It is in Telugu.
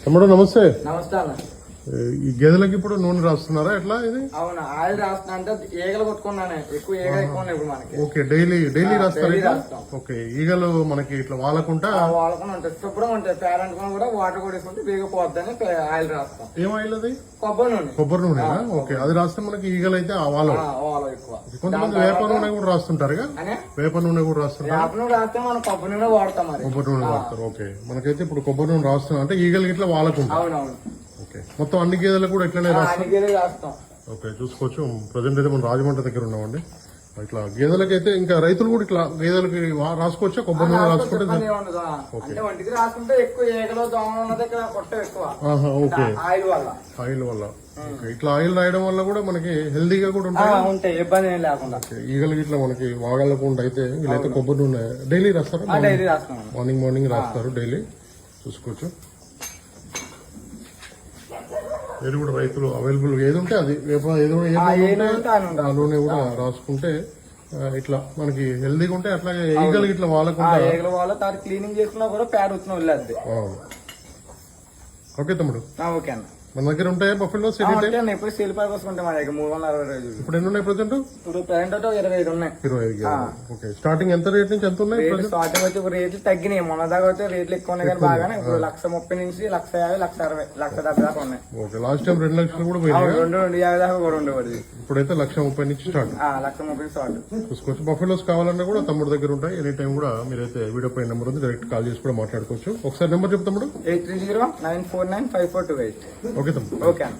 తమ్ముడు నమస్తే. నమస్తే అన్న. ఈ గేదెలకి ఇప్పుడు నూనె రాస్తున్నారా ఎట్లా ఇది? అవునా, ఆయిల్ రాస్తున్నా అంటే ఈగలు కొట్టుకున్నానే, ఎక్కువ ఈగలు ఎక్కువ ఉన్నాయి ఇప్పుడు మనకి. ఓకే, డైలీ రాస్తారు. రాస్తాం. ఓకే, ఈగలు మనకి ఇట్లా వాలకుండా ఉంటాయి, శుభ్రం ఉంటాయి. పేరెంట్ కూడా వాటర్ కూడా వేసుకుంటే వేగ పోద్దని ఆయిల్ రాస్తాం. ఏం ఆయిల్ అది? కొబ్బరి నూనె. ఓకే, అది రాస్తే మనకి ఈగలు అయితే వాలం ఎక్కువ. కొంతమంది వేప నూనె కూడా రాస్తుంటారు. వేప నూనె కూడా రాస్తుంటారు. వేప నూనె రాస్తే మనం కొబ్బరి నూనె వాడతాం. కొబ్బరి నూనె వాడతారు. ఓకే, మనకైతే ఇప్పుడు కొబ్బరి నూనె రాస్తున్నాం అంటే ఈగలకి ఇట్లా వాలకుండా. అవునవును. ఓకే, మొత్తం అన్ని గేదెలు కూడా ఇట్లనే రాస్తాం. ఓకే, చూసుకోవచ్చు. ప్రజెంట్ అయితే మనం రాజమండ్రి దగ్గర ఉన్నామండి. ఇట్లా గేదెలకైతే ఇంకా రైతులు కూడా ఇట్లా గేదెలకి రాసుకోవచ్చా? కొబ్బరి నూనె రాసుకుంటే ఒంటికి రాసుకుంటే ఎక్కువ ఈగలు దోమలు ఉన్నది ఇక్కడ కొట్టం ఎక్కువ. ఓకే, ఆయిల్ వల్ల. ఇట్లా ఆయిల్ రాయడం వల్ల కూడా మనకి హెల్దీగా కూడా ఉంటాయి, ఇబ్బంది ఏం లేకుండా. ఈగలకి ఇట్లా మనకి వాగలకుండా అయితే వీళ్ళైతే కొబ్బరి నూనె డైలీ రాస్తారు. మార్నింగ్ రాస్తారు డైలీ. చూసుకోవచ్చు. ఏది కూడా రైతులు అవైలబుల్ ఏది ఉంటే అది ఆ నూనె కూడా రాసుకుంటే ఇట్లా మనకి హెల్దీగా ఉంటే అట్లాగే ఈగలు ఇట్లా వాళ్ళకుండా క్లీనింగ్ చేసుకున్నా కూడా ప్యాడ్ వచ్చిన వెళ్ళద్ది. ఓకే తమ్ముడు. ఓకే అన్న. మన దగ్గర ఉంటాయి బఫెలో ఇప్పుడు సేల్ పర్పస్ ఉంటాయి. మన దగ్గర 360 రోజులు. ఇప్పుడు ఎన్ని ఉన్నాయి ప్రజెంట్? ఇప్పుడు ప్రజెంట్ 25 ఉన్నాయి. 25. ఓకే, స్టార్టింగ్ ఎంత రేట్ నుంచి ఎంత ఉన్నాయి? స్టార్టింగ్ వచ్చి రేట్లు తగ్గినాయి. మొన్న దాకా అయితే రేట్లు ఎక్కువ ఉన్నాయి కానీ బాగానే. ఇప్పుడు 130,000 నుంచి 150,000, 160,000, 170,000 దాకా ఉన్నాయి. ఓకే, లాస్ట్ టైం 2 లక్షలు కూడా పోయినాయి. 250 దాకా కూడా ఉండేవాడి. ఇప్పుడైతే 130,000 నుంచి స్టార్ట్. 130,000 స్టార్ట్. చూసుకోవచ్చు. బఫెలోస్ కావాలన్నా కూడా తమ్ముడు దగ్గర ఉంటాయి. ఎనీ టైం కూడా మీరైతే వీడియో పై నెంబర్ ఉంది, డైరెక్ట్ కాల్ చేసి కూడా మాట్లాడుకోవచ్చు. ఒకసారి నెంబర్ చెప్తాము. 830-949-5428. ఓకే తమ్ముడు. ఓకే అన్న.